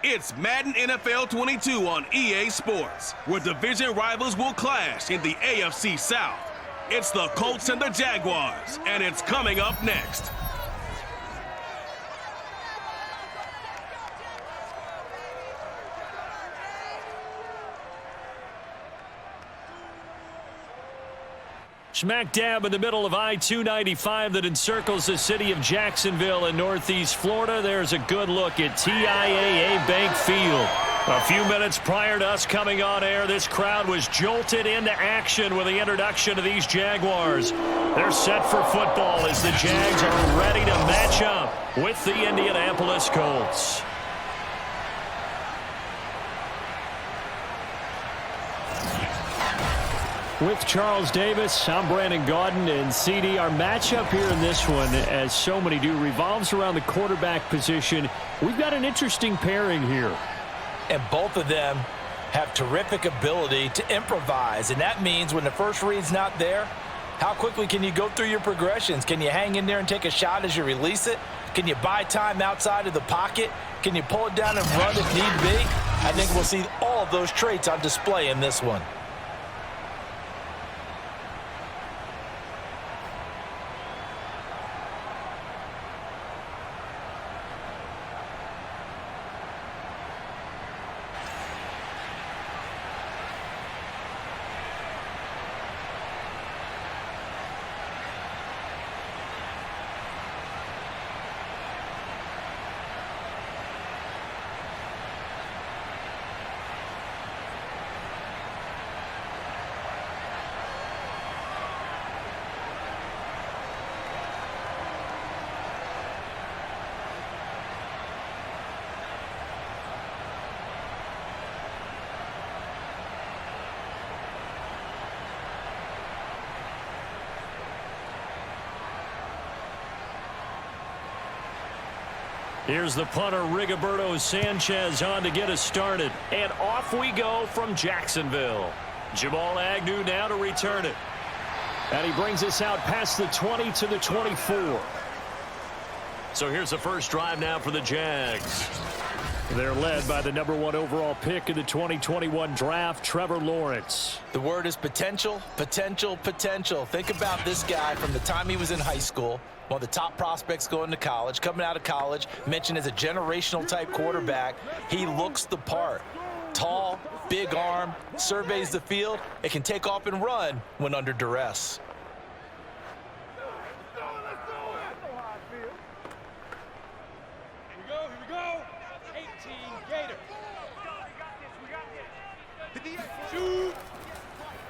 It's Madden NFL 22 on EA Sports, where division rivals will clash in the AFC South. It's the Colts and the Jaguars, and it's coming up next. Smack dab in the middle of I-295 that encircles the city of Jacksonville in northeast Florida. There's a good look at TIAA Bank Field. A few minutes prior to us coming on air, this crowd was jolted into action with the introduction of these Jaguars. They're set for football as the Jags are ready to match up with the Indianapolis Colts. With Charles Davis, I'm Brandon Gaudin, and CD, our matchup here in this one, as so many do, revolves around the quarterback position. We've got an interesting pairing here. And both of them have terrific ability to improvise, and that means when the first read's not there, how quickly can you go through your progressions? Can you hang in there and take a shot as you release it? Can you buy time outside of the pocket? Can you pull it down and run if need be? I think we'll see all of those traits on display in this one. Here's the punter, Rigoberto Sanchez, on to get us started. And off we go from Jacksonville. Jamal Agnew now to return it. And he brings us out past the 20 to the 24. So here's the first drive now for the Jags. They're led by the #1 overall pick in the 2021 draft, Trevor Lawrence. The word is potential, potential, potential. Think about this guy from the time he was in high school. One of the top prospects going to college, coming out of college, mentioned as a generational type quarterback. He looks the part. Tall, big arm, surveys the field, and can take off and run when under duress. Here we go. 18 Gator. Shoot.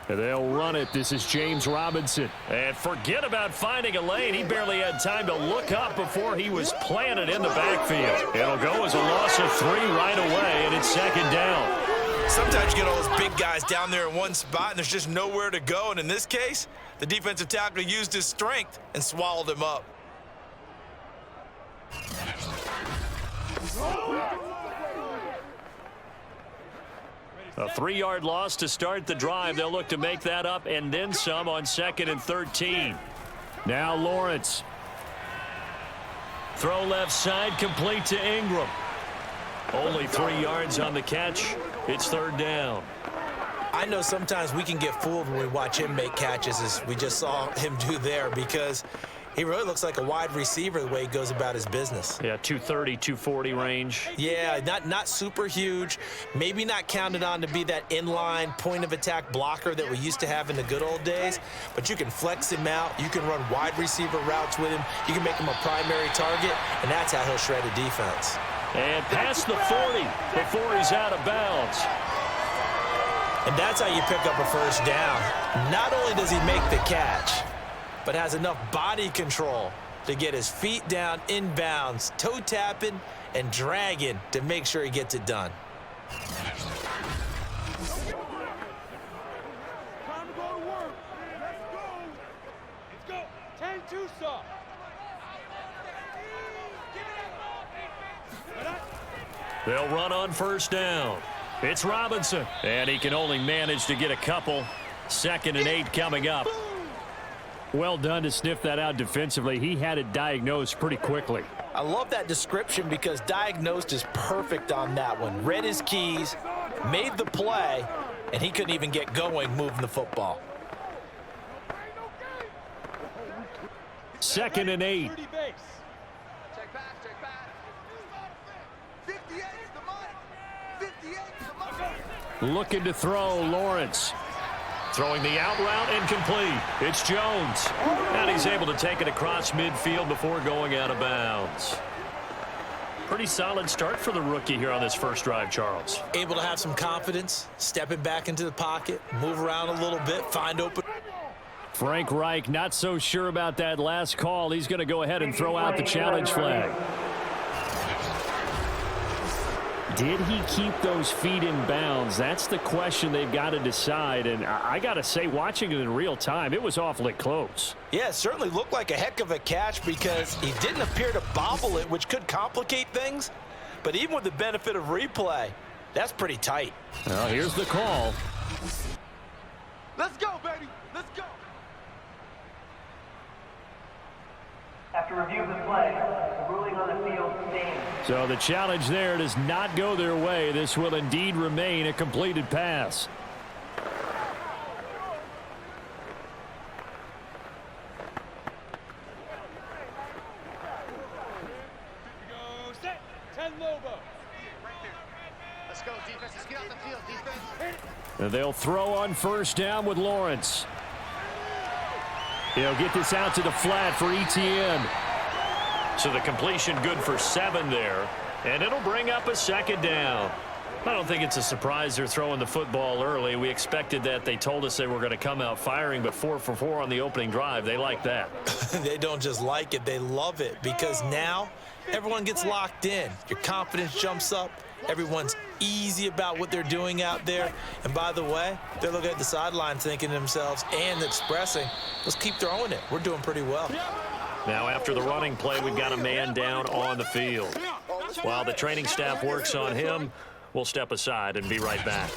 And they'll run it. This is James Robinson. And forget about finding a lane. He barely had time to look up before he was planted in the backfield. It'll go as a loss of 3 right away, and it's second down. Sometimes you get all those big guys down there in one spot, and there's just nowhere to go. And in this case, the defensive tackle used his strength and swallowed him up. A 3-yard loss to start the drive. They'll look to make that up and then some on 2nd and 13. Now Lawrence. Throw left side, complete to Ingram. Only 3 yards on the catch. It's 3rd down. I know sometimes we can get fooled when we watch him make catches, as we just saw him do there, because he really looks like a wide receiver the way he goes about his business. Yeah, 230, 240 range. Yeah, not super huge. Maybe not counted on to be that inline point-of-attack blocker that we used to have in the good old days. But you can flex him out. You can run wide receiver routes with him. You can make him a primary target, and that's how he'll shred a defense. And past the 40 before he's out of bounds. And that's how you pick up a first down. Not only does he make the catch, but has enough body control to get his feet down inbounds, toe tapping and dragging to make sure he gets it done. Time to go to work. Let's go. 10-2 saw. They'll run on first down. It's Robinson, and he can only manage to get a couple. 2nd and 8 coming up. Well done to sniff that out defensively. He had it diagnosed pretty quickly. I love that description because diagnosed is perfect on that one. Read his keys, made the play, and he couldn't even get going moving the football. 2nd and 8. Check back, check back. 58 is the money. 58 is the money. Looking to throw, Lawrence. Throwing the out route, incomplete. It's Jones. And he's able to take it across midfield before going out of bounds. Pretty solid start for the rookie here on this first drive, Charles. Able to have some confidence, stepping back into the pocket, move around a little bit, find open. Frank Reich not so sure about that last call. He's going to go ahead and throw out the challenge flag. Did he keep those feet in bounds? That's the question they've got to decide. And I got to say, watching it in real time, it was awfully close. Yeah, it certainly looked like a heck of a catch because he didn't appear to bobble it, which could complicate things. But even with the benefit of replay, that's pretty tight. Well, here's the call. Let's go, baby. Let's go. After review of the play, the ruling on the field stands. So the challenge there does not go their way. This will indeed remain a completed pass. Go set. 10 Lobo. Let's go, defense. Let's get out the field, defense. And they'll throw on first down with Lawrence. He'll get this out to the flat for Etienne. So the completion good for 7 there. And it'll bring up a 2nd down. I don't think it's a surprise they're throwing the football early. We expected that. They told us they were going to come out firing, but 4 for 4 on the opening drive. They like that. They don't just like it, they love it because now everyone gets locked in. Your confidence jumps up. Everyone's easy about what they're doing out there. And by the way, they're looking at the sideline thinking to themselves and expressing, let's keep throwing it. We're doing pretty well. Now after the running play, we've got a man down on the field. While the training staff works on him, we'll step aside and be right back.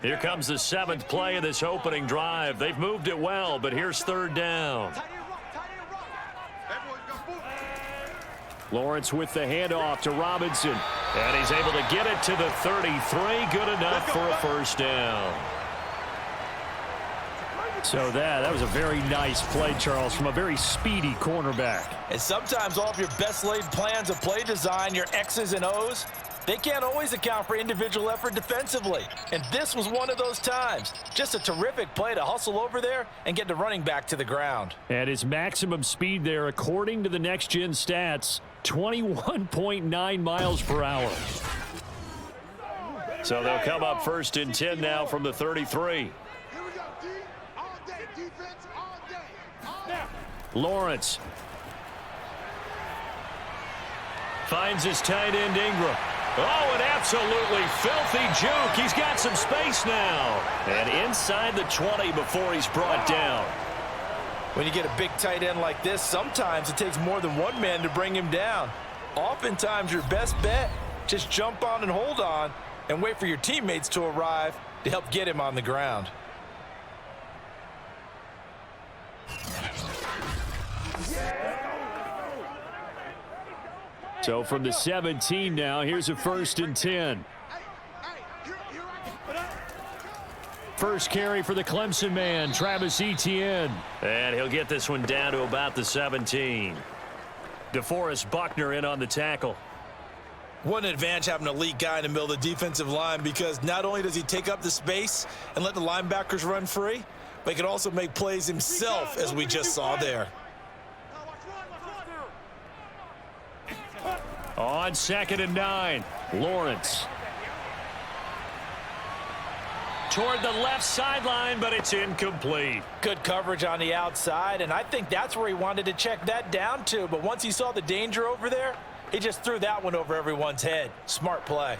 Here comes the 7th play of this opening drive. They've moved it well, but here's 3rd down. Lawrence with the handoff to Robinson. And he's able to get it to the 33. Good enough for a first down. So that was a very nice play, Charles, from a very speedy cornerback. And sometimes all of your best laid plans of play design, your X's and O's, they can't always account for individual effort defensively. And this was one of those times. Just a terrific play to hustle over there and get the running back to the ground. And his maximum speed there, according to the next-gen stats, 21.9 miles per hour. So they'll come up 1st and 10 now from the 33. Here we go, D. All day, defense, all day. All day. Lawrence finds his tight end Ingram. Oh, an absolutely filthy juke. He's got some space now. And inside the 20 before he's brought down. When you get a big tight end like this, sometimes it takes more than one man to bring him down. Oftentimes, your best bet, just jump on and hold on and wait for your teammates to arrive to help get him on the ground. So from the 17 now, here's a 1st and 10. First carry for the Clemson man, Travis Etienne. And he'll get this one down to about the 17. DeForest Buckner in on the tackle. What an advantage having an elite guy in the middle of the defensive line because not only does he take up the space and let the linebackers run free, but he can also make plays himself as we just saw there. On 2nd and 9, Lawrence. toward the left sideline, but it's incomplete. Good coverage on the outside, and I think that's where he wanted to check that down to. But once he saw the danger over there, he just threw that one over everyone's head. Smart play.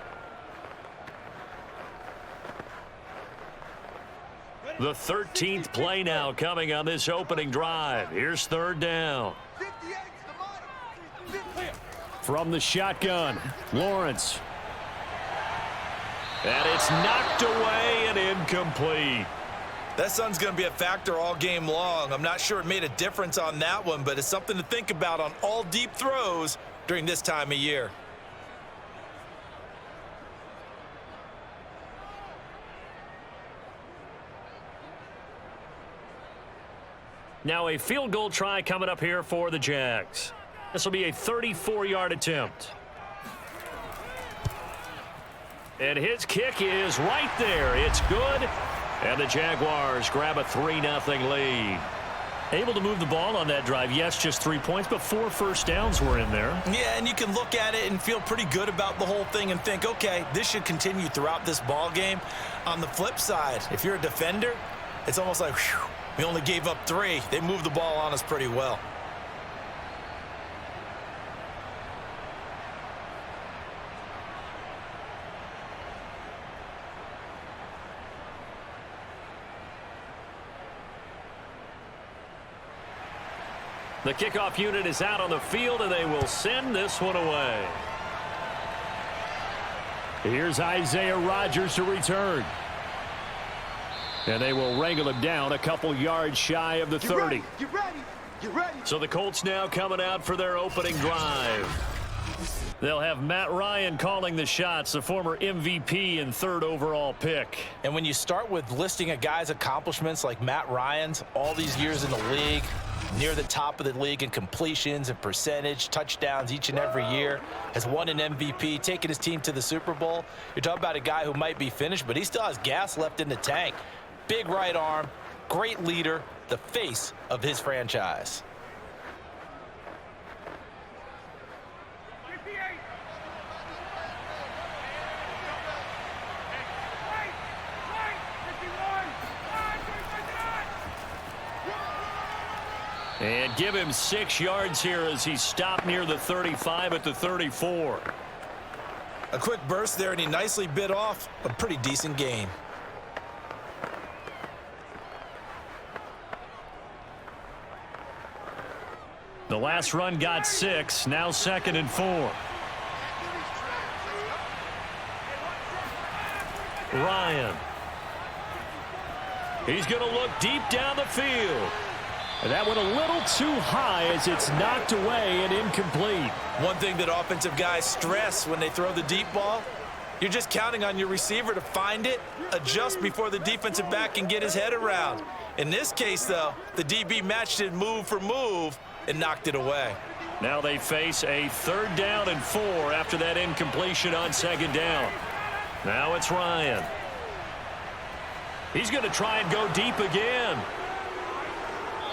The 13th play now coming on this opening drive. Here's third down. 58's the money. From the shotgun, Lawrence. And it's knocked away and incomplete. That sun's going to be a factor all game long. I'm not sure it made a difference on that one, but it's something to think about on all deep throws during this time of year. Now a field goal try coming up here for the Jags. This will be a 34-yard attempt. And his kick is right there. It's good. And the Jaguars grab a 3-0 lead. Able to move the ball on that drive. Yes, just 3 points, but 4 first downs were in there. Yeah, and you can look at it and feel pretty good about the whole thing and think, okay, this should continue throughout this ball game. On the flip side, if you're a defender, it's almost like, whew, we only gave up 3. They moved the ball on us pretty well. The kickoff unit is out on the field, and they will send this one away. Here's Isaiah Rodgers to return. And they will wrangle him down a couple yards shy of the 30. Get ready. Get ready. So the Colts now coming out for their opening drive. They'll have Matt Ryan calling the shots, the former MVP and 3rd overall pick. And when you start with listing a guy's accomplishments like Matt Ryan's, all these years in the league, near the top of the league in completions and percentage, touchdowns each and every year, has won an MVP, taken his team to the Super Bowl. You're talking about a guy who might be finished, but he still has gas left in the tank. Big right arm, great leader, the face of his franchise. And give him 6 yards here as he stopped near the 35 at the 34. A quick burst there, and he nicely bit off a pretty decent gain. The last run got 6, now 2nd and 4. Ryan. He's going to look deep down the field. And that went a little too high as it's knocked away and incomplete. One thing that offensive guys stress when they throw the deep ball, you're just counting on your receiver to find it, adjust before the defensive back can get his head around. In this case, though, the DB matched it move for move and knocked it away. Now they face a 3rd down and 4 after that incompletion on 2nd down. Now it's Ryan. He's going to try and go deep again.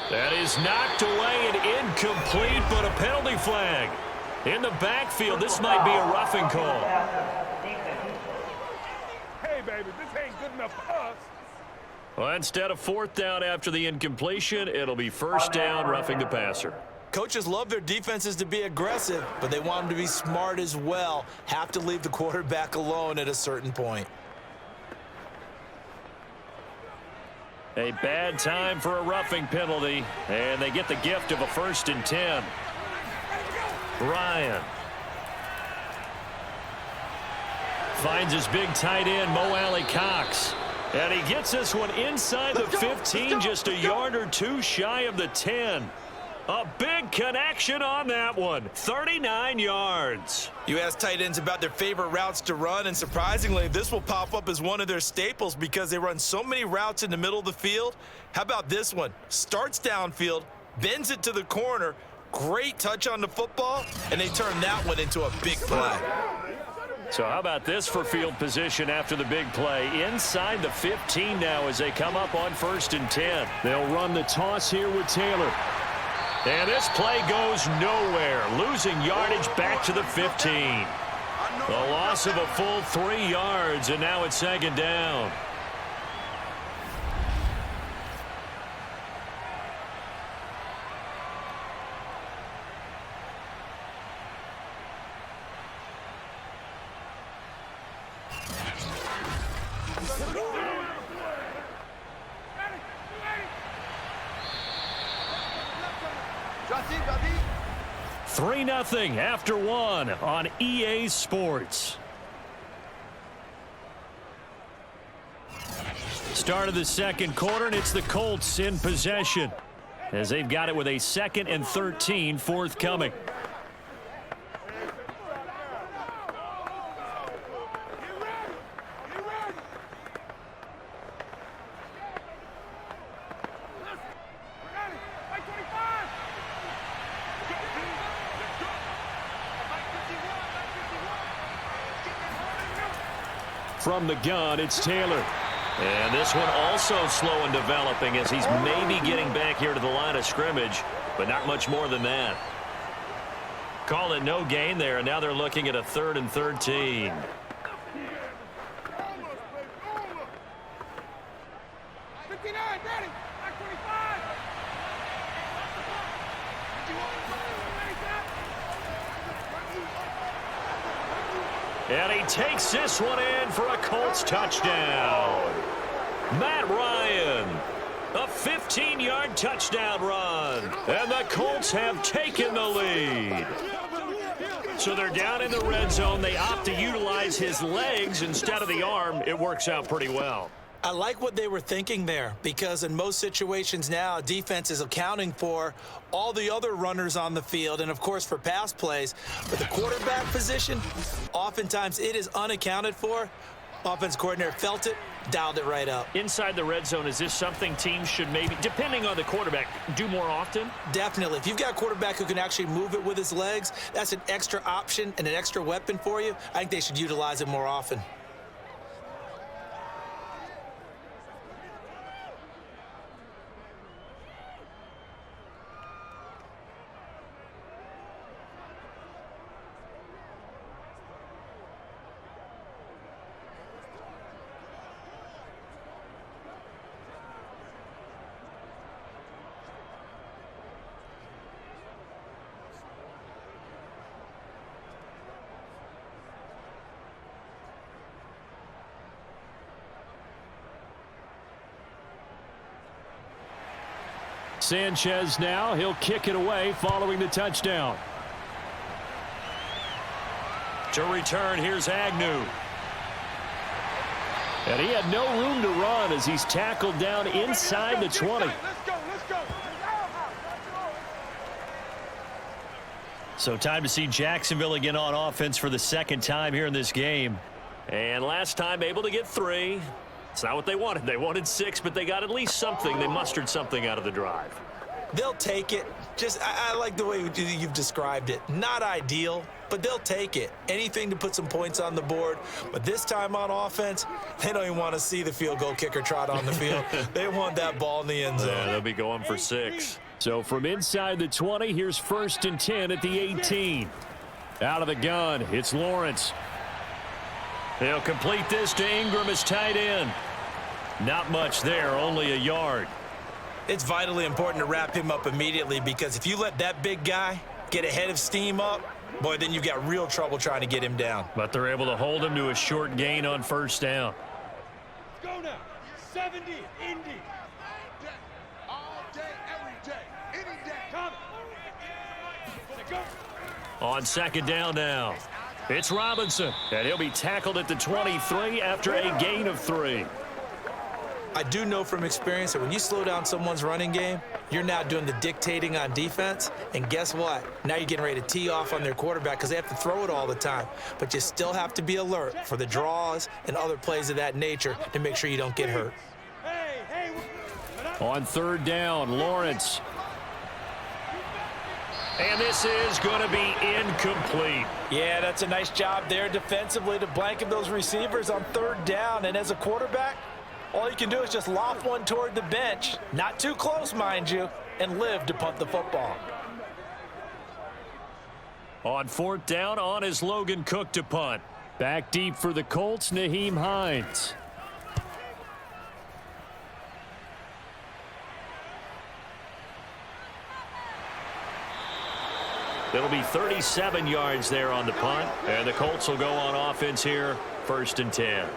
That is knocked away and incomplete, but a penalty flag. In the backfield, this might be a roughing call. Hey, baby, this ain't good enough for us. Well, instead of 4th down after the incompletion, it'll be 1st down, roughing the passer. Coaches love their defenses to be aggressive, but they want them to be smart as well. Have to leave the quarterback alone at a certain point. A bad time for a roughing penalty, and they get the gift of a 1st and 10. Ryan finds his big tight end, Mo Alley Cox. And he gets this one inside the 15, just a yard or 2 shy of the 10. A big connection on that one, 39 yards. You ask tight ends about their favorite routes to run, and surprisingly, this will pop up as one of their staples because they run so many routes in the middle of the field. How about this one? Starts downfield, bends it to the corner, great touch on the football, and they turn that one into a big play. So how about this for field position after the big play? Inside the 15 now as they come up on 1st and 10. They'll run the toss here with Taylor. And this play goes nowhere, losing yardage back to the 15. The loss of a full 3 yards, and now it's 2nd down. Jati, Jati. 3-0 after one on EA Sports. Start of the second quarter, and it's the Colts in possession as they've got it with a 2nd and 13 forthcoming. From the gun, it's Taylor. And this one also slow in developing as he's maybe getting back here to the line of scrimmage, but not much more than that. Call it no gain there, and now they're looking at a 3rd and 13. And he takes this one in for a Colts touchdown. Matt Ryan, a 15-yard touchdown run. And the Colts have taken the lead. So they're down in the red zone. They opt to utilize his legs instead of the arm. It works out pretty well. I like what they were thinking there, because in most situations now, defense is accounting for all the other runners on the field and, of course, for pass plays. But the quarterback position, oftentimes it is unaccounted for. Offense coordinator felt it, dialed it right up. Inside the red zone, is this something teams should maybe, depending on the quarterback, do more often? Definitely. If you've got a quarterback who can actually move it with his legs, that's an extra option and an extra weapon for you. I think they should utilize it more often. Sanchez now, he'll kick it away following the touchdown. To return, here's Agnew. And he had no room to run as he's tackled down inside the 20. Let's go. So time to see Jacksonville again on offense for the 2nd time here in this game. And last time able to get 3. It's not what they wanted. They wanted 6, but they got at least something. They mustered something out of the drive. They'll take it. I like the way you've described it. Not ideal, but they'll take it. Anything to put some points on the board. But this time on offense, they don't even want to see the field goal kicker trot on the field. They want that ball in the end zone. Yeah, they'll be going for 6. So from inside the 20, here's 1st and 10 at the 18. Out of the gun, it's Lawrence. They'll complete this to Ingram as tight end. Not much there, only a yard. It's vitally important to wrap him up immediately, because if you let that big guy get ahead of steam up, boy, then you've got real trouble trying to get him down. But they're able to hold him to a short gain on 1st down. Let's go now. 70, Indy. All day, every day, any day. Come. Go. On 2nd down now, it's Robinson, and he'll be tackled at the 23 after a gain of 3. I do know from experience that when you slow down someone's running game, you're now doing the dictating on defense. And guess what? Now you're getting ready to tee off on their quarterback because they have to throw it all the time. But you still have to be alert for the draws and other plays of that nature to make sure you don't get hurt. On 3rd down, Lawrence. And this is going to be incomplete. Yeah, that's a nice job there defensively to blanket those receivers on 3rd down. And as a quarterback, all you can do is just loft one toward the bench. Not too close, mind you, and live to punt the football. On 4th down, on is Logan Cook to punt. Back deep for the Colts, Nyheim Hines. It'll be 37 yards there on the punt, and the Colts will go on offense here, 1st and 10.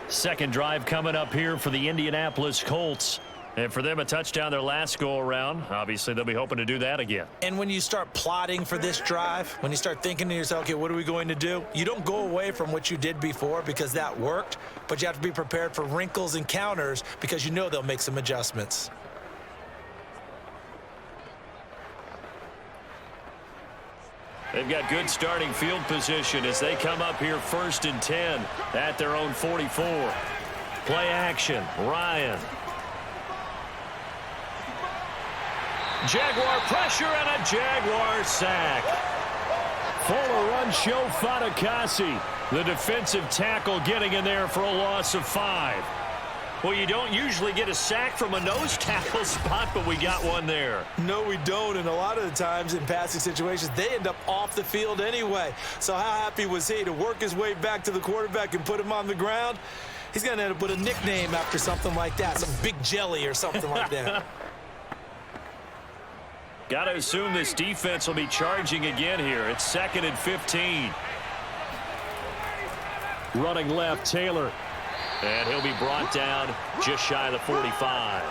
Second drive coming up here for the Indianapolis Colts. And for them, a touchdown their last go-around. Obviously, they'll be hoping to do that again. And when you start plotting for this drive, when you start thinking to yourself, okay, what are we going to do? You don't go away from what you did before because that worked, but you have to be prepared for wrinkles and counters because you know they'll make some adjustments. They've got good starting field position as they come up here 1st and 10 at their own 44. Play action, Ryan. Jaguar pressure and a Jaguar sack. Former run show Fatukasi, the defensive tackle, getting in there for a loss of 5. Well, you don't usually get a sack from a nose tackle spot, but we got one there. No, we don't, and a lot of the times in passing situations, they end up off the field anyway. So how happy was he to work his way back to the quarterback and put him on the ground? He's going to end up with a nickname after something like that, some Big Jelly or something like that. Got to assume this defense will be charging again here. It's 2nd and 15. Running left, Taylor. And he'll be brought down just shy of the 45.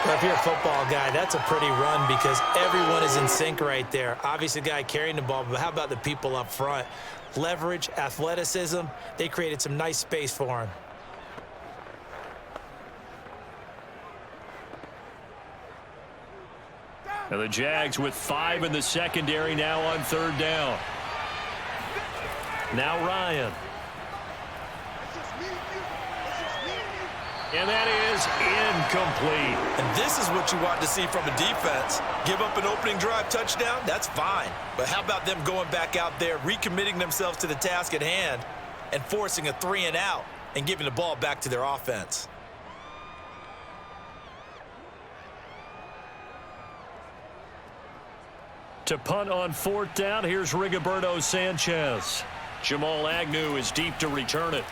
Well, if you're a football guy, that's a pretty run because everyone is in sync right there. Obviously, the guy carrying the ball, but how about the people up front? Leverage, athleticism, they created some nice space for him. And the Jags with 5 in the secondary now on 3rd down. Now Ryan. And that is incomplete. And this is what you want to see from a defense. Give up an opening drive touchdown, that's fine. But how about them going back out there, recommitting themselves to the task at hand, and forcing a 3-and-out and giving the ball back to their offense? To punt on 4th down, here's Rigoberto Sanchez. Jamal Agnew is deep to return it.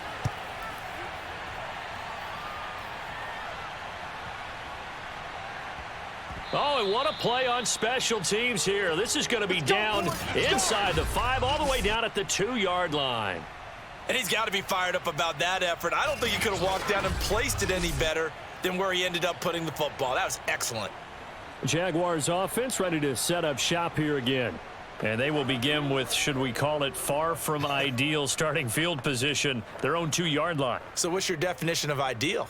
Oh, and what a play on special teams here. This is going to be down inside the 5, all the way down at the 2-yard line. And he's got to be fired up about that effort. I don't think he could have walked down and placed it any better than where he ended up putting the football. That was excellent. Jaguars offense ready to set up shop here again. And they will begin with, should we call it, far from ideal starting field position, their own 2-yard line. So what's your definition of ideal?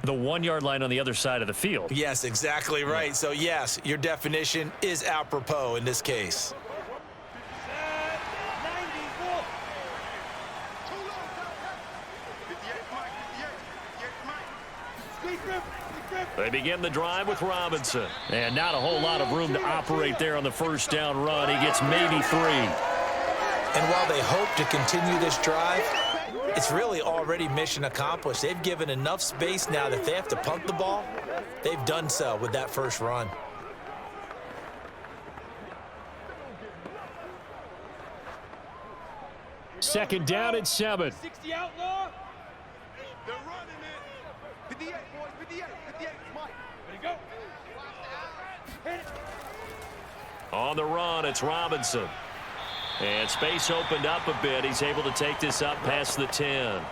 The 1-yard line on the other side of the field. Yes, exactly right. So, yes, your definition is apropos in this case. They begin the drive with Robinson. And not a whole lot of room to operate there on the 1st down run. He gets maybe 3. And while they hope to continue this drive, it's really already mission accomplished. They've given enough space now that if they have to punt the ball, they've done so with that first run. Second down at 7. 60 outlaw. They're running it. 58, boys, 58, 58, Mike. Ready, go. Hit it. On the run, it's Robinson. And space opened up a bit. He's able to take this up past the 10.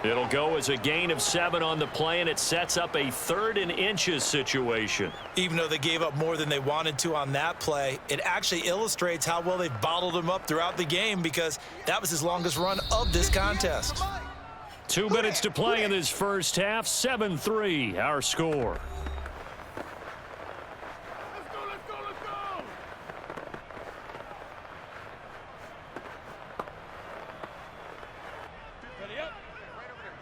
It'll go as a gain of 7 on the play, and it sets up a 3rd and inches situation. Even though they gave up more than they wanted to on that play, it actually illustrates how well they've bottled them up throughout the game because that was his longest run of this contest. 2 minutes to play in this first half. 7-3, our score.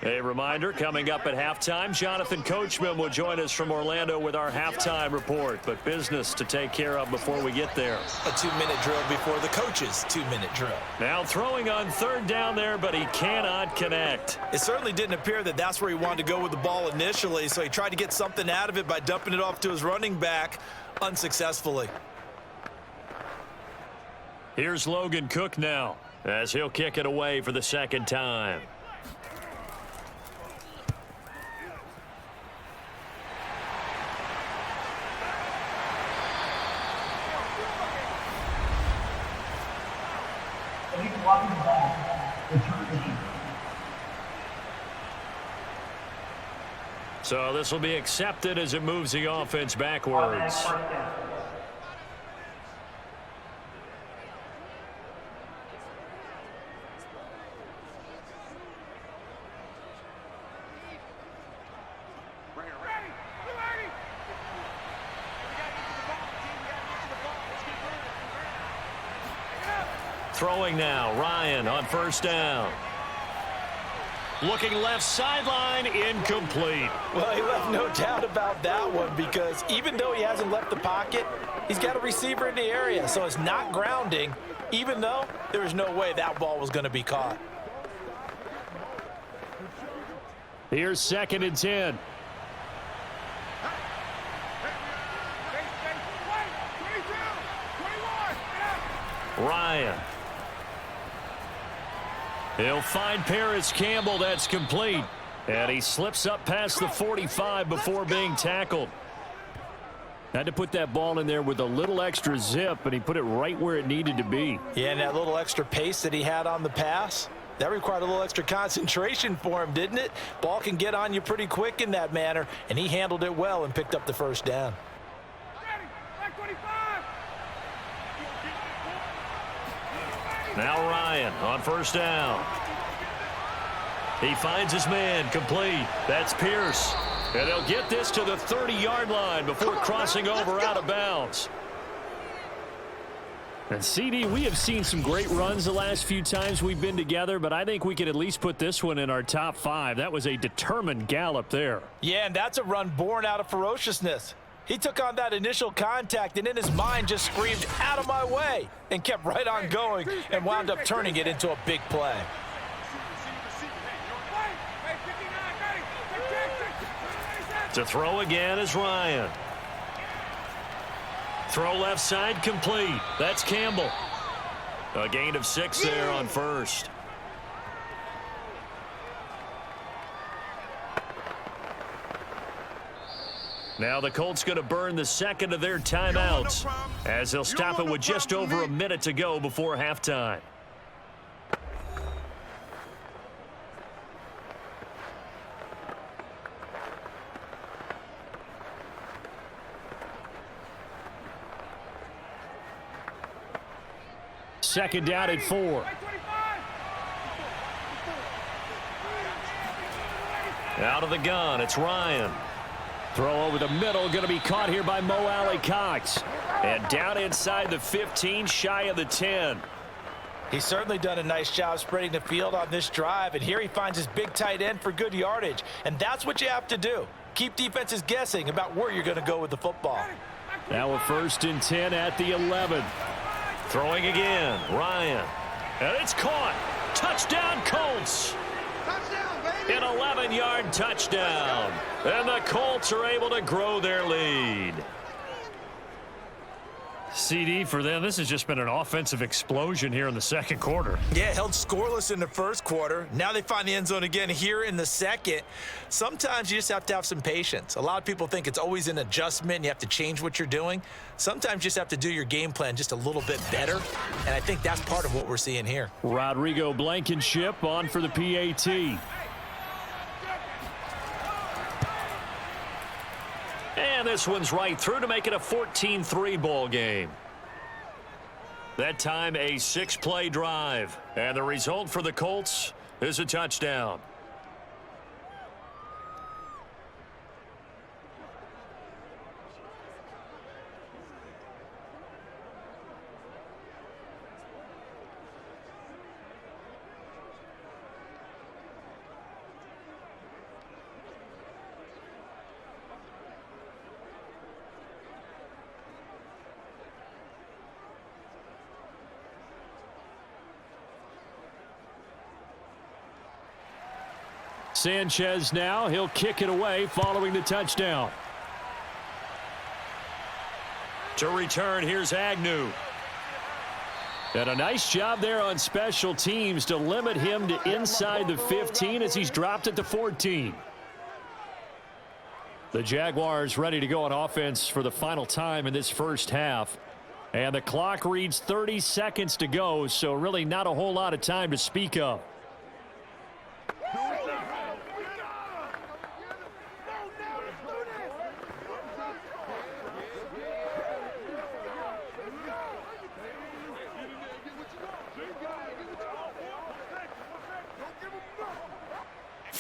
A reminder, coming up at halftime, Jonathan Coachman will join us from Orlando with our halftime report, but business to take care of before we get there. A 2-minute drill before the coach's 2-minute drill. Now throwing on 3rd down there, but he cannot connect. It certainly didn't appear that that's where he wanted to go with the ball initially, so he tried to get something out of it by dumping it off to his running back unsuccessfully. Here's Logan Cook now as he'll kick it away for the 2nd time. He's walking back, return team. So this will be accepted as it moves the offense backwards. Automatic first down. Throwing now, Ryan on first down. Looking left sideline, incomplete. Well, he left no doubt about that one because even though he hasn't left the pocket, he's got a receiver in the area, so it's not grounding, even though there was no way that ball was going to be caught. Here's 2nd and 10. Ryan. He'll find Paris Campbell. That's complete. And he slips up past the 45 before being tackled. Had to put that ball in there with a little extra zip, and he put it right where it needed to be. Yeah, and that little extra pace that he had on the pass, that required a little extra concentration for him, didn't it? Ball can get on you pretty quick in that manner, and he handled it well and picked up the first down. Now Ryan on first down. He finds his man, complete. That's Pierce. And he'll get this to the 30-yard line before crossing over out of bounds. And CD, we have seen some great runs the last few times we've been together, but I think we could at least put this one in our top 5. That was a determined gallop there. Yeah, and that's a run born out of ferociousness. He took on that initial contact and in his mind just screamed, "Out of my way," and kept right on going and wound up turning it into a big play. To throw again is Ryan. Throw left side complete. That's Campbell. A gain of 6 there on first. Now the Colts going to burn the second of their timeouts as they'll stop it with just over a minute to go before halftime. Second down at 4. Out of the gun, it's Ryan. Throw over the middle, going to be caught here by Mo Alley-Cox. And down inside the 15, shy of the 10. He's certainly done a nice job spreading the field on this drive, and here he finds his big tight end for good yardage. And that's what you have to do. Keep defenses guessing about where you're going to go with the football. Now a 1st and 10 at the 11. Throwing again, Ryan. And it's caught. Touchdown, Colts. An 11-yard touchdown. And the Colts are able to grow their lead. CD, for them, this has just been an offensive explosion here in the second quarter. Yeah, held scoreless in the first quarter. Now they find the end zone again here in the second. Sometimes you just have to have some patience. A lot of people think it's always an adjustment and you have to change what you're doing. Sometimes you just have to do your game plan just a little bit better, and I think that's part of what we're seeing here. Rodrigo Blankenship on for the PAT. And this one's right through to make it a 14-3 ball game. That time a 6-play drive. And the result for the Colts is a touchdown. Sanchez now, he'll kick it away following the touchdown. To return, here's Agnew. And a nice job there on special teams to limit him to inside the 15 as he's dropped it to 14. The Jaguars ready to go on offense for the final time in this first half. And the clock reads 30 seconds to go, so really not a whole lot of time to speak of.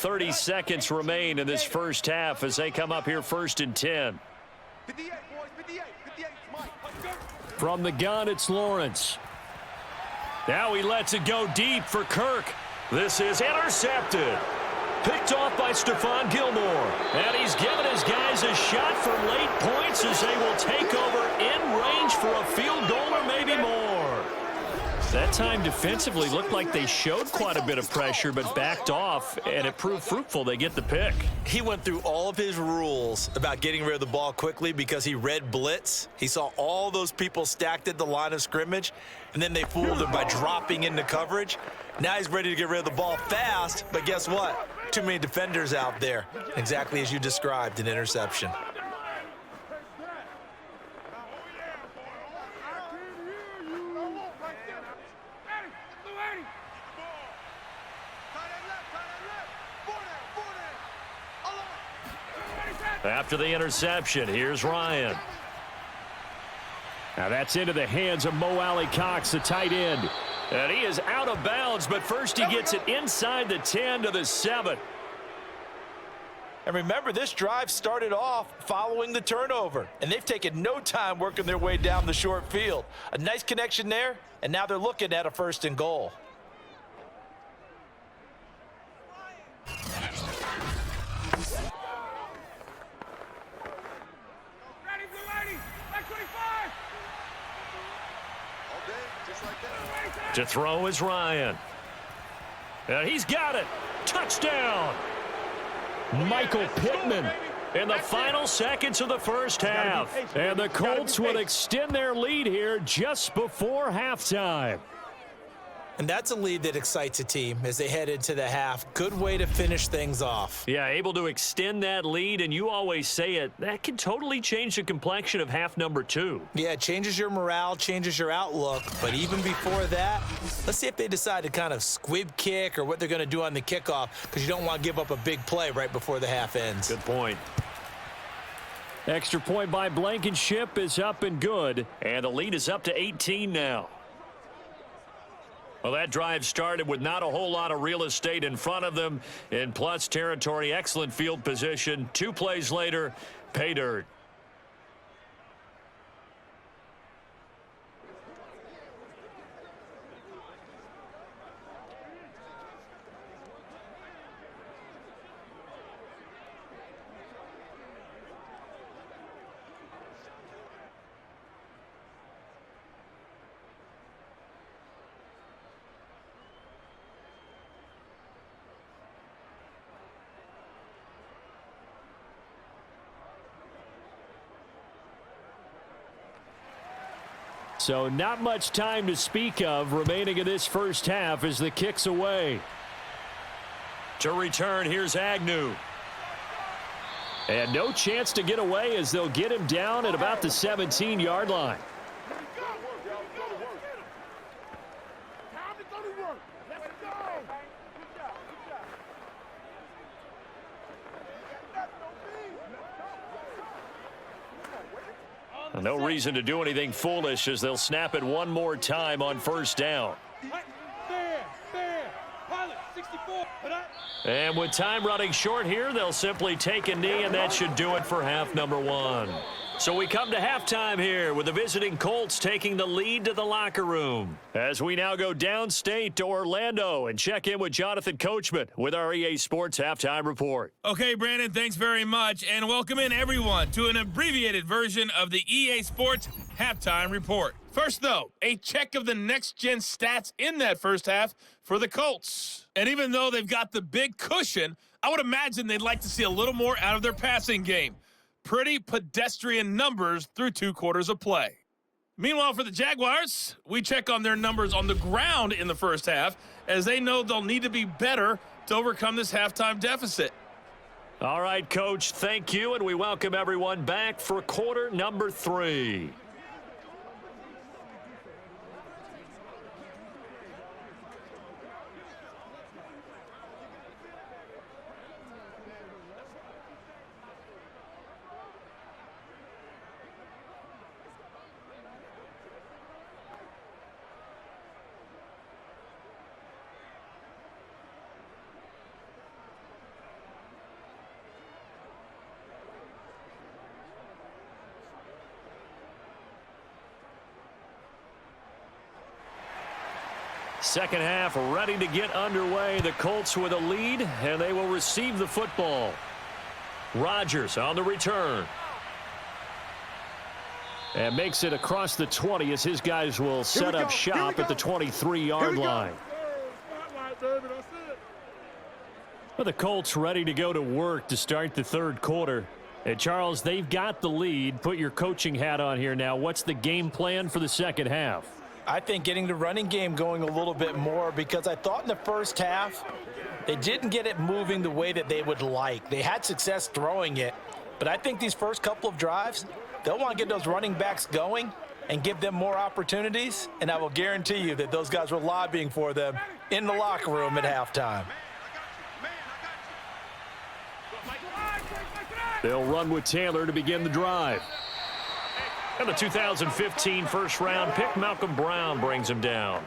30 seconds remain in this first half as they come up here 1st and 10. 58, boys, 58, 58, Mike. From the gun, it's Lawrence. Now he lets it go deep for Kirk. This is intercepted. Picked off by Stephon Gilmore. And he's given his guys a shot for late points as they will take over in range for a field goal or maybe more. That time defensively looked like they showed quite a bit of pressure but backed off, and it proved fruitful. They get the pick. He went through all of his rules about getting rid of the ball quickly because he read blitz. He saw all those people stacked at the line of scrimmage, and then they fooled him by dropping into coverage. Now he's ready to get rid of the ball fast, but guess what? Too many defenders out there. Exactly as you described, an interception. After the interception, here's Ryan. Now that's into the hands of Mo Alley-Cox, the tight end. And he is out of bounds, but first he gets it inside the 10 to the 7. And remember, this drive started off following the turnover, and they've taken no time working their way down the short field. A nice connection there, and now they're looking at a 1st and goal. To throw is Ryan. And he's got it. Touchdown. Michael Pittman in the final seconds of the first half. And the Colts will extend their lead here just before halftime. And that's a lead that excites a team as they head into the half. Good way to finish things off. Yeah, able to extend that lead, and you always say it, that can totally change the complexion of half number 2. Yeah, it changes your morale, changes your outlook. But even before that, let's see if they decide to kind of squib kick or what they're going to do on the kickoff, because you don't want to give up a big play right before the half ends. Good point. Extra point by Blankenship is up and good, and the lead is up to 18 now. Well, that drive started with not a whole lot of real estate in front of them. In plus territory, excellent field position. 2 plays later, pay dirt. So not much time to speak of remaining in this first half as the kick's away. To return, here's Agnew. And no chance to get away as they'll get him down at about the 17-yard line. No reason to do anything foolish as they'll snap it one more time on first down. And with time running short here, they'll simply take a knee, and that should do it for half number 1. So we come to halftime here with the visiting Colts taking the lead to the locker room. As we now go downstate to Orlando and check in with Jonathan Coachman with our EA Sports Halftime Report. Okay, Brandon, thanks very much, and welcome in everyone to an abbreviated version of the EA Sports Halftime Report. First, though, a check of the next-gen stats in that first half for the Colts. And even though they've got the big cushion, I would imagine they'd like to see a little more out of their passing game. Pretty pedestrian numbers through 2 quarters of play. Meanwhile, for the Jaguars, we check on their numbers on the ground in the first half, as they know they'll need to be better to overcome this halftime deficit. All right, Coach, thank you, and we welcome everyone back for quarter number 3. Second half ready to get underway. The Colts with a lead, and they will receive the football. Rodgers on the return. And makes it across the 20 as his guys will set up shop at the 23-yard line. Well, the Colts ready to go to work to start the third quarter. And Charles, they've got the lead. Put your coaching hat on here now. What's the game plan for the second half? I think getting the running game going a little bit more, because I thought in the first half they didn't get it moving the way that they would like. They had success throwing it, but I think these first couple of drives, they'll want to get those running backs going and give them more opportunities, and I will guarantee you that those guys were lobbying for them in the locker room at halftime. They'll run with Taylor to begin the drive. And the 2015 first-round pick, Malcolm Brown, brings him down.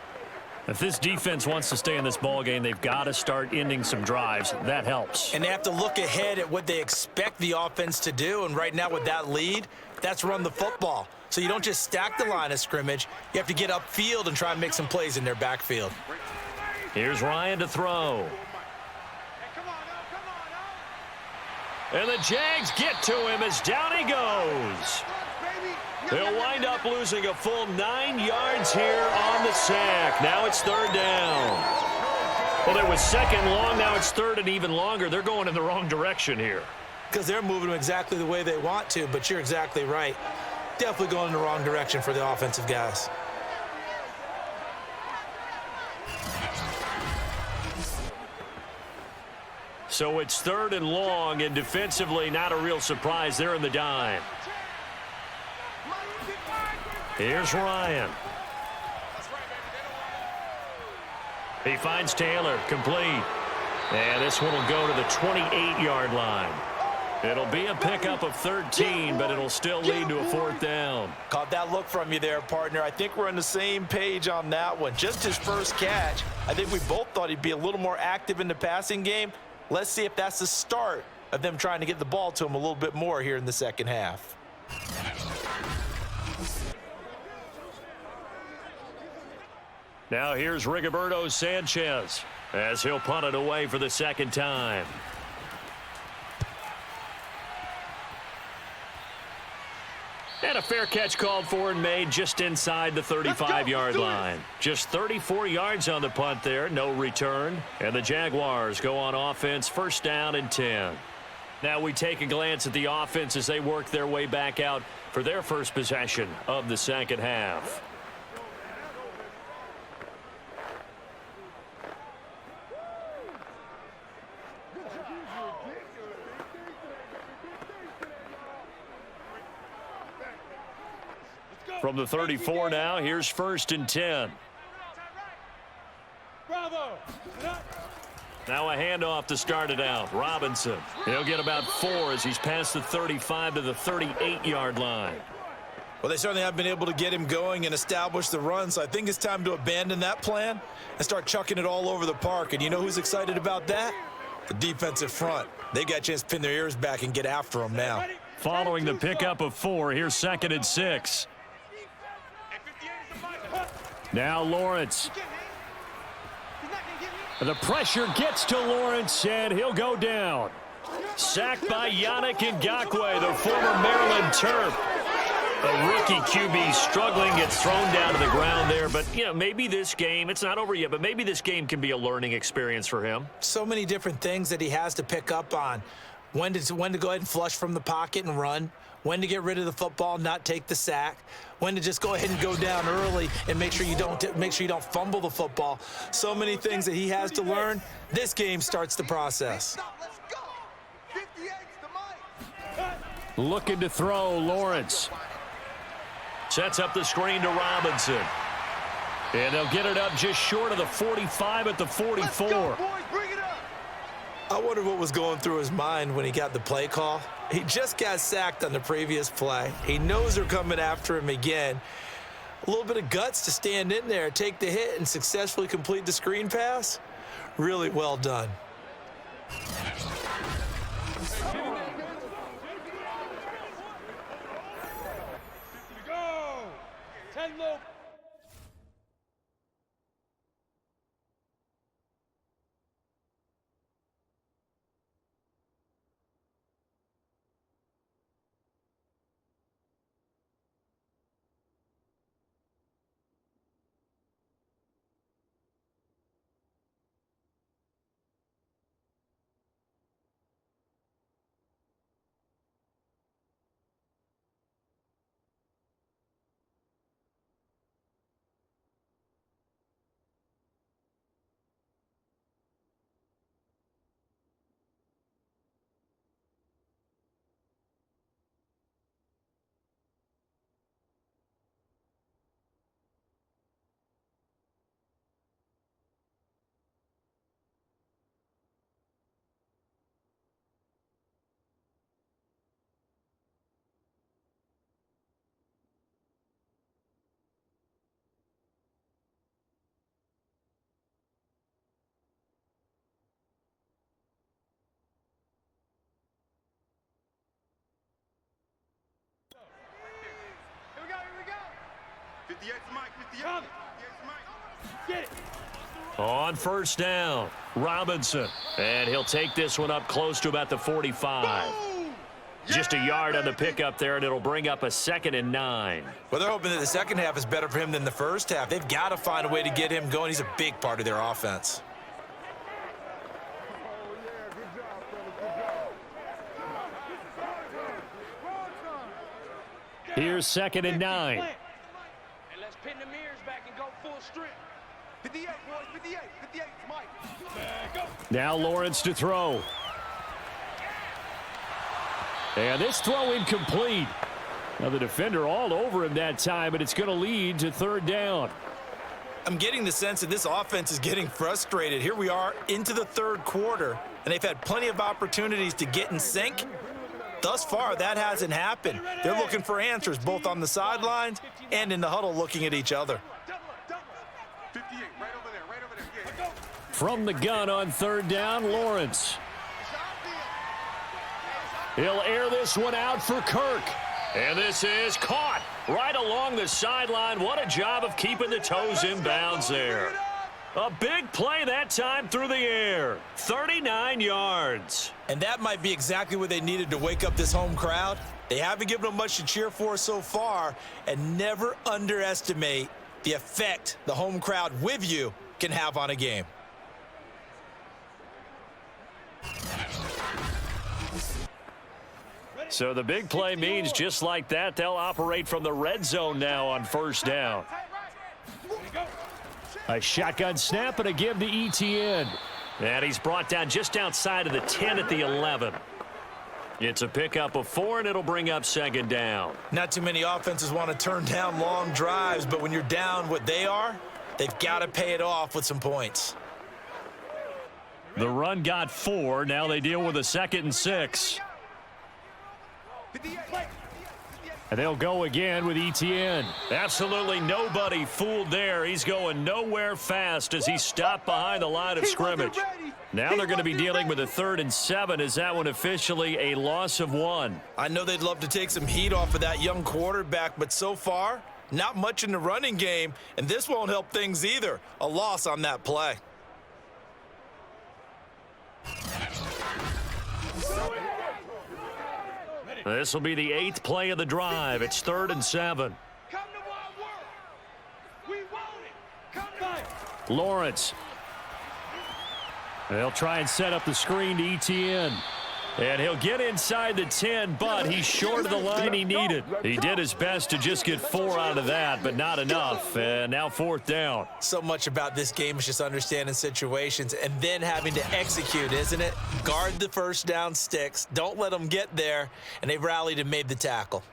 If this defense wants to stay in this ballgame, they've got to start ending some drives. That helps. And they have to look ahead at what they expect the offense to do, and right now with that lead, that's run the football. So you don't just stack the line of scrimmage. You have to get upfield and try and make some plays in their backfield. Here's Ryan to throw. And the Jags get to him as down he goes. They'll wind up losing a full 9 yards here on the sack. Now it's third down. Well, it was second long. Now it's third and even longer. They're going in the wrong direction here. Because they're moving them exactly the way they want to, but you're exactly right. Definitely going in the wrong direction for the offensive guys. So it's third and long, and defensively not a real surprise. They're in the dime. Here's Ryan. He finds Taylor, complete. And this one will go to the 28-yard line. It'll be a pickup of 13, but it'll still lead to a fourth down. Caught that look from you there, partner. I think we're on the same page on that one. Just his first catch. I think we both thought he'd be a little more active in the passing game. Let's see if that's the start of them trying to get the ball to him a little bit more here in the second half. Now here's Rigoberto Sanchez as he'll punt it away for the second time. And a fair catch called for and made just inside the 35-yard line. Just 34 yards on the punt there, no return. And the Jaguars go on offense, first down and 10. Now we take a glance at the offense as they work their way back out for their first possession of the second half. From the 34 now, here's first and 10. Bravo. Now a handoff to start it out. Robinson, he'll get about 4 as he's past the 35 to the 38-yard line. Well, they certainly have been able to get him going and establish the run, so I think it's time to abandon that plan and start chucking it all over the park. And you know who's excited about that? The defensive front. They got a chance to pin their ears back and get after him now. Following the pickup of 4, here's second and 6. Now Lawrence. The pressure gets to Lawrence, and he'll go down. Sacked by Yannick Ngakoue, the former Maryland Terp. A rookie QB struggling, gets thrown down to the ground there. But, you know, maybe this game, it's not over yet, but maybe this game can be a learning experience for him. So many different things that he has to pick up on. When to go ahead and flush from the pocket and run. When to get rid of the football, not take the sack. When to just go ahead and go down early and make sure you don't fumble the football. So many things that he has to learn. This game starts the process. Let's go. 58's the money. Looking to throw, Lawrence. Sets up the screen to Robinson. And they'll get it up just short of the 45 at the 44. Let's go, boys. Bring it up. I wonder what was going through his mind when he got the play call. He just got sacked on the previous play. He knows they're coming after him again. A little bit of guts to stand in there, take the hit, and successfully complete the screen pass. Really well done. Go. 10 low. On first down, Robinson. And he'll take this one up close to about the 45. Just a yard on the pickup there, and it'll bring up a 2nd and 9. Well, they're hoping that the second half is better for him than the first half. They've got to find a way to get him going. He's a big part of their offense. Here's 2nd and 9. And let's pin the mirrors back and go full strength. 58, boys, 58, 58, Mike. Now Lawrence to throw. And this throw incomplete. Now the defender all over him that time, but it's going to lead to 3rd down. I'm getting the sense that this offense is getting frustrated. Here we are into the 3rd quarter, and they've had plenty of opportunities to get in sync. Thus far, that hasn't happened. They're looking for answers both on the sidelines and in the huddle looking at each other. 58, right over there, yeah. From the gun on 3rd down, Lawrence. He'll air this one out for Kirk. And this is caught right along the sideline. What a job of keeping the toes in bounds there. A big play that time through the air. 39 yards. And that might be exactly what they needed to wake up this home crowd. They haven't given them much to cheer for so far, and never underestimate the effect the home crowd with you can have on a game. So the big play means just like that, they'll operate from the red zone now on first down. A shotgun snap and a give to ETN. And he's brought down just outside of the 10 at the 11. It's a pickup of 4, and it'll bring up 2nd down. Not too many offenses want to turn down long drives, but when you're down what they are, they've got to pay it off with some points. The run got 4. Now they deal with a 2nd and 6. And they'll go again with ETN. Absolutely nobody fooled there. He's going nowhere fast as he stopped behind the line of scrimmage. Now they're going to be dealing with a 3rd and 7. Is that one officially a loss of 1? I know they'd love to take some heat off of that young quarterback, but so far, not much in the running game, and this won't help things either. A loss on that play. This will be the 8th play of the drive. It's 3rd and 7. Come to our work. We want it. Come back. Lawrence. They'll try and set up the screen to ETN. And he'll get inside the 10, but he's short of the line he needed. He did his best to just get 4 out of that, but not enough. And now 4th down. So much about this game is just understanding situations and then having to execute, isn't it? Guard the first down sticks. Don't let them get there. And they rallied and made the tackle.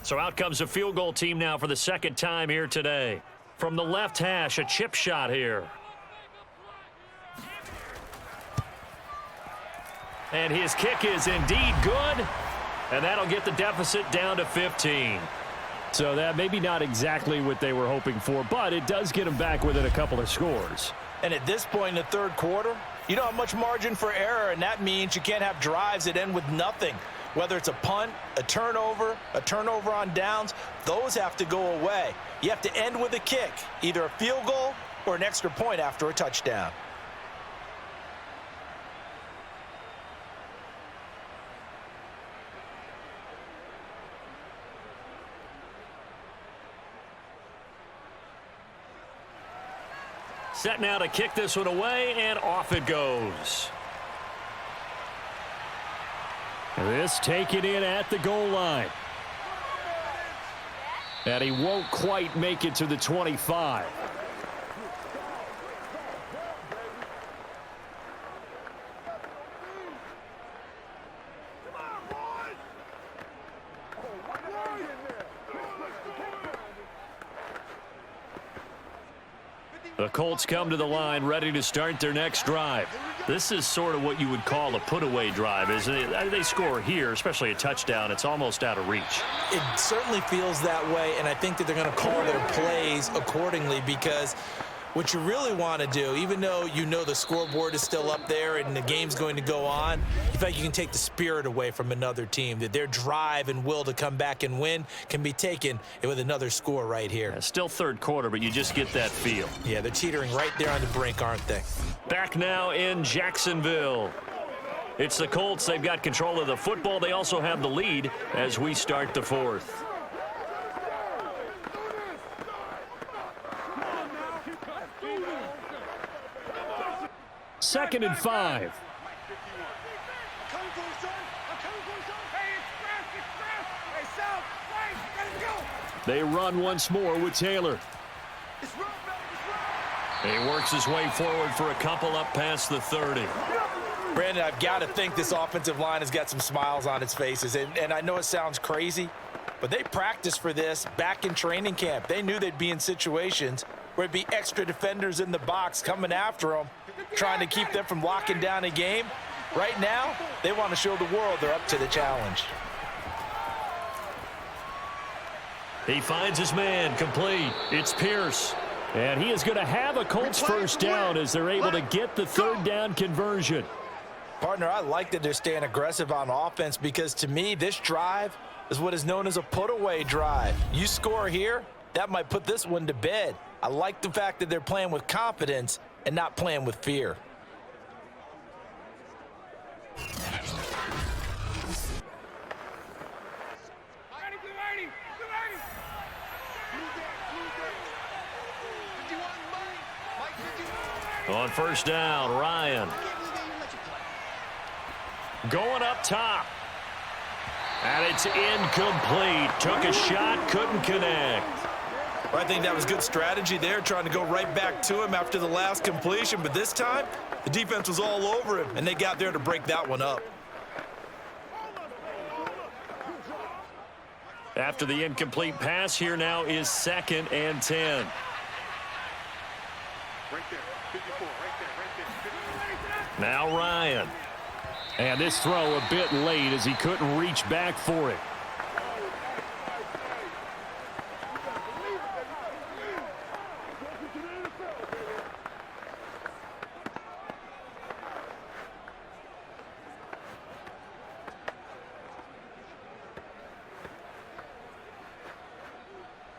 So out comes a field goal team now for the 2nd time here today. From the left hash, a chip shot here. And his kick is indeed good. And that'll get the deficit down to 15. So that maybe not exactly what they were hoping for, but it does get them back within a couple of scores. And at this point in the 3rd quarter, you don't have much margin for error, and that means you can't have drives that end with nothing. Whether it's a punt, a turnover on downs, those have to go away. You have to end with a kick, either a field goal or an extra point after a touchdown. Set now to kick this one away, and off it goes. This taken in at the goal line. And he won't quite make it to the 25. The Colts come to the line ready to start their next drive. This is sort of what you would call a put-away drive, isn't it? They score here, especially a touchdown. It's almost out of reach. It certainly feels that way, and I think that they're going to call their plays accordingly because What you really want to do, even though you know the scoreboard is still up there and the game's going to go on, you feel like you can take the spirit away from another team, that their drive and will to come back and win can be taken with another score right here. Yeah, still third quarter, but you just get that feel. Yeah, they're teetering right there on the brink, aren't they? Back now in Jacksonville. It's the Colts. They've got control of the football. They also have the lead as we start the fourth. Second and 5. They run once more with Taylor. He works his way forward for a couple up past the 30. Brandon, I've got to think this offensive line has got some smiles on its faces. And I know it sounds crazy, but they practiced for this back in training camp. They knew they'd be in situations where it'd be extra defenders in the box coming after them, trying to keep them from locking down a game. Right now, they want to show the world they're up to the challenge. He finds his man, complete. It's Pierce. And he is going to have a Colts first down as they're able to get the third down conversion. Partner, I like that they're staying aggressive on offense because to me, this drive is what is known as a put-away drive. You score here, that might put this one to bed. I like the fact that they're playing with confidence and not playing with fear. On first down, Ryan. Going up top. And it's incomplete. Took a shot, couldn't connect. I think that was good strategy there, trying to go right back to him after the last completion. But this time, the defense was all over him, and they got there to break that one up. After the incomplete pass, here now is 2nd and 10. Right there, 54, right there. Now Ryan. And this throw a bit late as he couldn't reach back for it.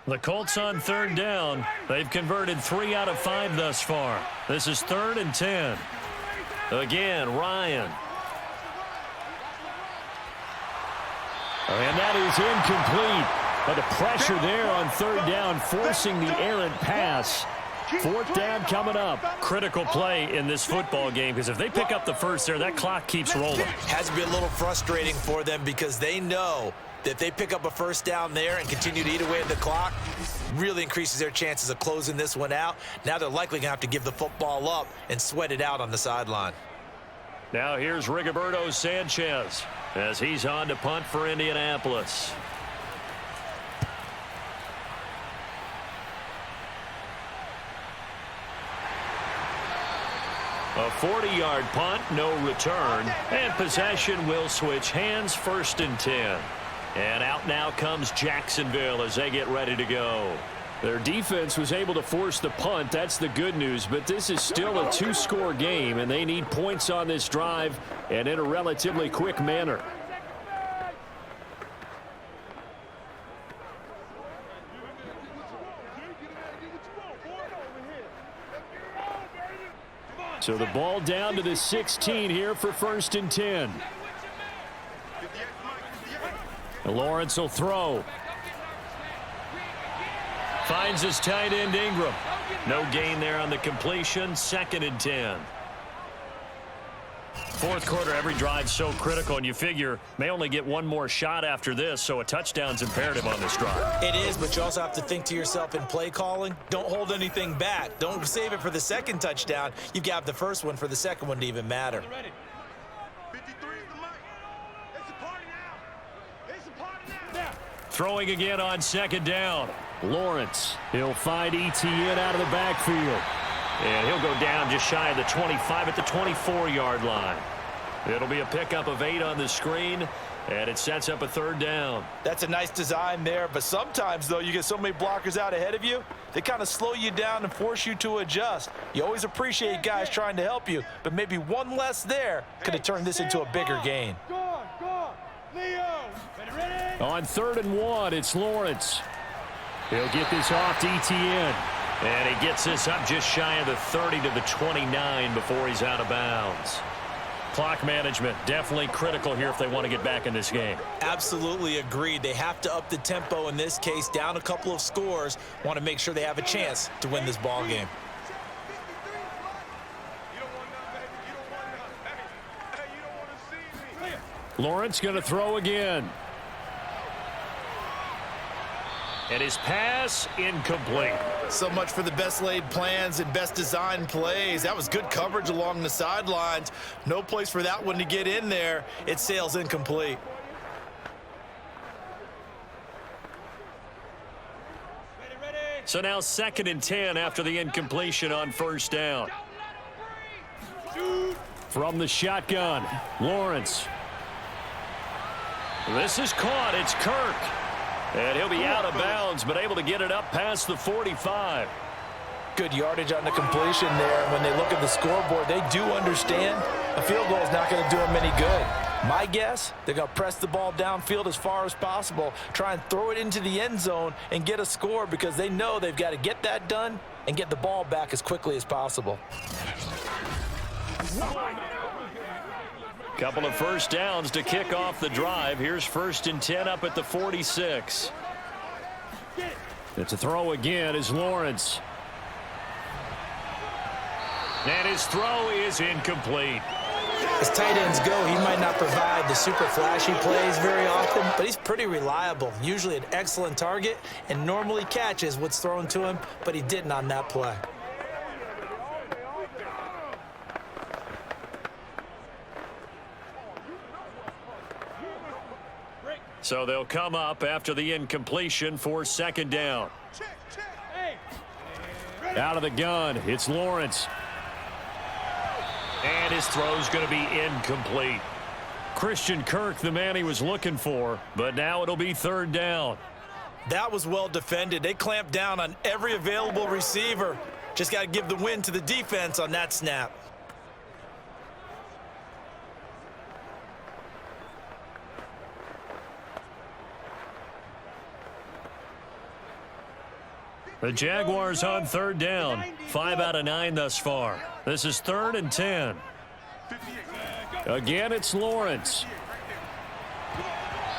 The Colts on third down. They've converted 3 out of 5 thus far. This is 3rd and 10. Again, Ryan. And that is incomplete. But the pressure there on third down, forcing the errant pass. 4th down coming up. Critical play in this football game because if they pick up the first there, that clock keeps rolling. Has to be a little frustrating for them because they know that if they pick up a first down there and continue to eat away at the clock, really increases their chances of closing this one out. Now they're likely going to have to give the football up and sweat it out on the sideline. Now here's Rigoberto Sanchez as he's on to punt for Indianapolis. A 40-yard punt, no return, and possession will switch hands, 1st and 10. And out now comes Jacksonville as they get ready to go. Their defense was able to force the punt. That's the good news. But this is still a 2-score game, and they need points on this drive and in a relatively quick manner. So the ball down to the 16 here for 1st and 10. Lawrence will throw. Finds his tight end Ingram. No gain there on the completion. 2nd and 10. 4th quarter, every drive's so critical, and you figure may only get one more shot after this, so a touchdown's imperative on this drive. It is, but you also have to think to yourself in play calling, don't hold anything back. Don't save it for the second touchdown. You've got the first one for the second one to even matter. 53 is the mic. It's a party now. It's a party now. Throwing again on 2nd down. Lawrence, he'll find Etienne out of the backfield. And he'll go down just shy of the 25 at the 24-yard line. It'll be a pickup of 8 on the screen, And it sets up a third down. That's a nice design there, but sometimes, though, you get so many blockers out ahead of you, they kind of slow you down and force you to adjust. You always appreciate guys trying to help you, but maybe one less there could have turned this into a bigger gain. Go on. Leo. Ready? On 3rd and 1, it's Lawrence. He'll get this off to ETN. And he gets this up just shy of the 30 to the 29 before he's out of bounds. Clock management definitely critical here if they want to get back in this game. Absolutely agreed. They have to up the tempo in this case, down a couple of scores. Want to make sure they have a chance to win this ball game. You don't want none, baby. You don't want none. Hey, you don't want to see me. Lawrence going to throw again. And his pass incomplete. So much for the best laid plans and best designed plays. That was good coverage along the sidelines. No place for that one to get in there. It sails incomplete. So now 2nd and 10 after the incompletion on 1st down. From the shotgun, Lawrence. This is caught. It's Kirk. And he'll be out of bounds, but able to get it up past the 45. Good yardage on the completion there. When they look at the scoreboard, they do understand a field goal is not going to do them any good. My guess, they're going to press the ball downfield as far as possible, try and throw it into the end zone and get a score because they know they've got to get that done and get the ball back as quickly as possible. Couple of first downs to kick off the drive. Here's 1st and 10 up at the 46. It's a throw again is Lawrence. And his throw is incomplete. As tight ends go, he might not provide the super flashy plays very often, but he's pretty reliable. Usually an excellent target and normally catches what's thrown to him, but he didn't on that play. So they'll come up after the incompletion for 2nd down. Out of the gun, it's Lawrence. And his throw's going to be incomplete. Christian Kirk, the man he was looking for, but now it'll be 3rd down. That was well defended. They clamped down on every available receiver. Just got to give the win to the defense on that snap. The Jaguars on 3rd down. 5 out of 9 thus far. This is 3rd and 10. Again, it's Lawrence.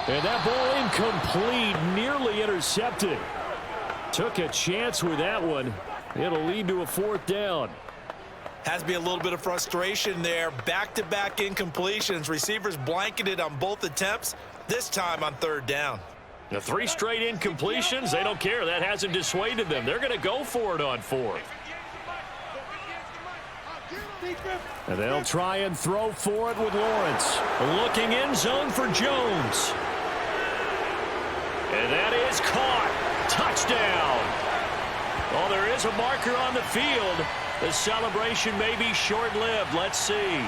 And that ball incomplete, nearly intercepted. Took a chance with that one. It'll lead to a 4th down. Has to be a little bit of frustration there. Back-to-back incompletions. Receivers blanketed on both attempts, this time on 3rd down. The 3 straight incompletions, they don't care. That hasn't dissuaded them. They're going to go for it on 4th. And they'll try and throw for it with Lawrence. Looking in zone for Jones. And that is caught. Touchdown. Well, there is a marker on the field. The celebration may be short-lived. Let's see.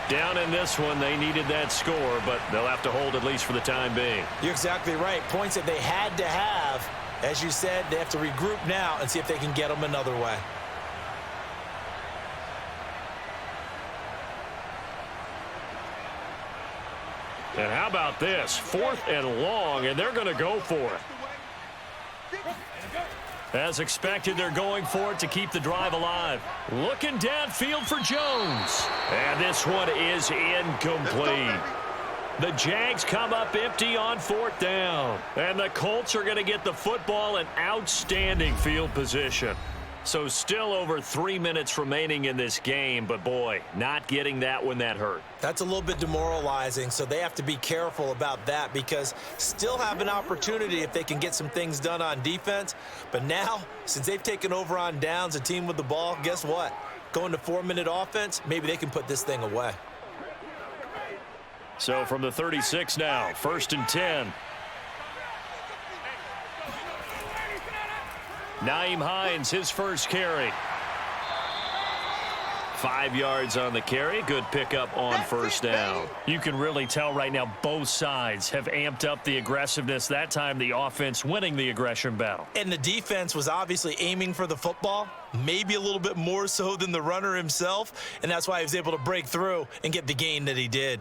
Down in this one, they needed that score, but they'll have to hold at least for the time being. You're exactly right. Points that they had to have. As you said, they have to regroup now and see if they can get them another way. And how about this? 4th and long, and they're going to go for it. As expected, they're going for it to keep the drive alive. Looking downfield for Jones. And this one is incomplete. The Jags come up empty on 4th down. And the Colts are going to get the football in outstanding field position. So still over 3 minutes remaining in this game, but boy, not getting that one that hurt. That's a little bit demoralizing, so they have to be careful about that because still have an opportunity if they can get some things done on defense. But now, since they've taken over on downs, a team with the ball, guess what? Going to 4-minute offense, maybe they can put this thing away. So from the 36 now, 1st and 10. Nyheim Hines, his first carry. 5 yards on the carry. Good pickup on first down. You can really tell right now both sides have amped up the aggressiveness. That time the offense winning the aggression battle. And the defense was obviously aiming for the football, maybe a little bit more so than the runner himself, and that's why he was able to break through and get the gain that he did.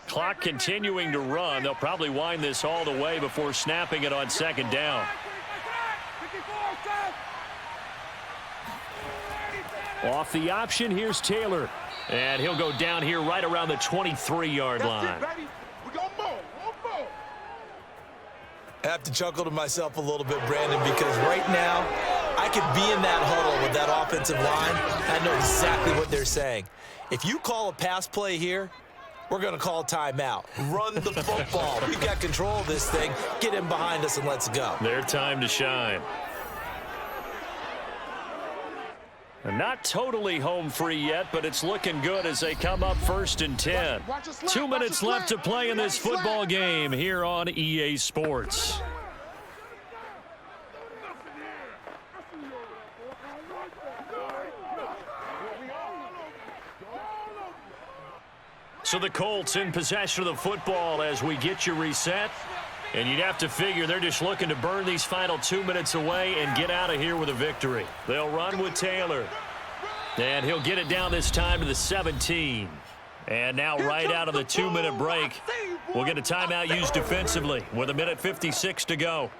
Clock continuing to run. They'll probably wind this all the way before snapping it on second down. Off the option, here's Taylor. And he'll go down here right around the 23-yard line. I have to chuckle to myself a little bit, Brandon, because right now I could be in that huddle with that offensive line. I know exactly what they're saying. If you call a pass play here, we're going to call timeout. Run the football. We've got control of this thing. Get in behind us and let's go. Their time to shine. And not totally home free yet, but it's looking good as they come up 1st and 10. 2 minutes left to play in this football game here on EA Sports. So the Colts in possession of the football as we get you reset. And you'd have to figure they're just looking to burn these final 2 minutes away and get out of here with a victory. They'll run with Taylor. And he'll get it down this time to the 17. And now right out of the 2-minute break, we'll get a timeout used defensively with 1:56 to go.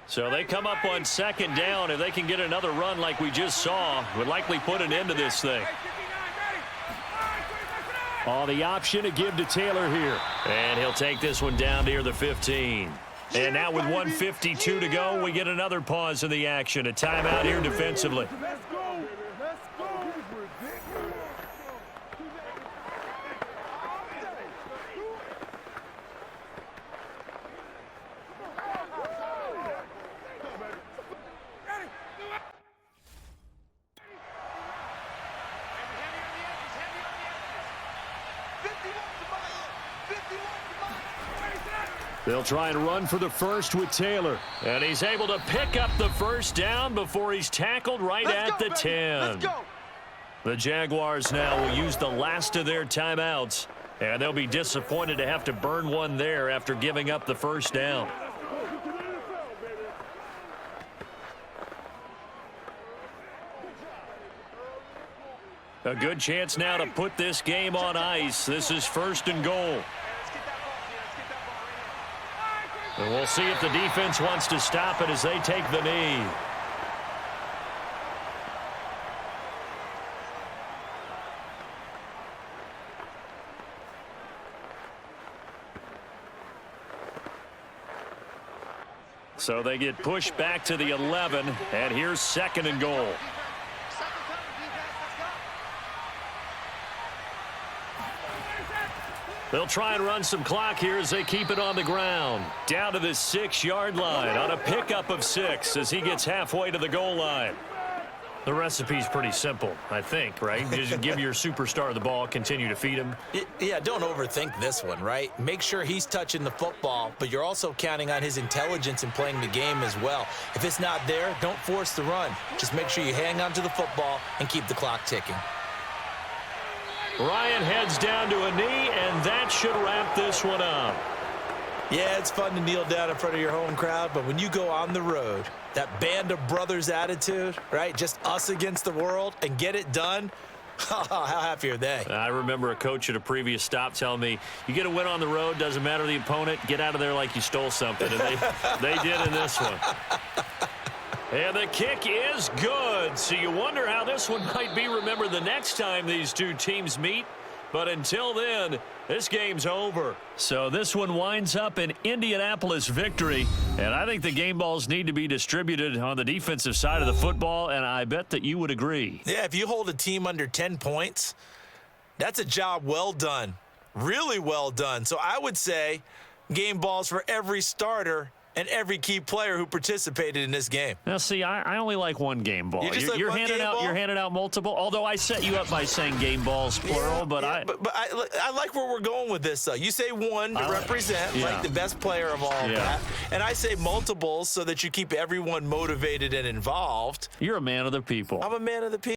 So they come up on second down. If they can get another run like we just saw, would likely put an end to this thing. On the option to give to Taylor here. And he'll take this one down near the 15. And now with 1:52 to go, we get another pause in the action. A timeout here defensively. They'll try and run for the first with Taylor. And he's able to pick up the first down before he's tackled right at the 10. The Jaguars now will use the last of their timeouts. And they'll be disappointed to have to burn one there after giving up the first down. A good chance now to put this game on ice. This is 1st and goal. And we'll see if the defense wants to stop it as they take the knee. So they get pushed back to the 11, and here's 2nd and goal. They'll try and run some clock here as they keep it on the ground. Down to the 6-yard line on a pickup of 6 as he gets halfway to the goal line. The recipe's pretty simple, I think, right? Just give your superstar the ball, continue to feed him. Yeah, don't overthink this one, right? Make sure he's touching the football, but you're also counting on his intelligence in playing the game as well. If it's not there, don't force the run. Just make sure you hang on to the football and keep the clock ticking. Ryan heads down to a knee, and that should wrap this one up. Yeah, it's fun to kneel down in front of your home crowd, but when you go on the road, that band of brothers attitude, right? Just us against the world and get it done. How happy are they? I remember a coach at a previous stop telling me, you get a win on the road, doesn't matter the opponent, get out of there like you stole something. And they did in this one. And the kick is good. So you wonder how this one might be remembered the next time these two teams meet. But until then, this game's over. So this one winds up an Indianapolis victory. And I think the game balls need to be distributed on the defensive side of the football, and I bet that you would agree. Yeah, if you hold a team under 10 points, that's a job well done. Really well done. So I would say game balls for every starter and every key player who participated in this game. Now, see, I only like one game ball. You're handing out multiple. Although I set you up by saying game balls plural, but I like where we're going with this. Though you say one to represent, like the best player of all of that, and I say multiples so that you keep everyone motivated and involved. You're a man of the people. I'm a man of the people.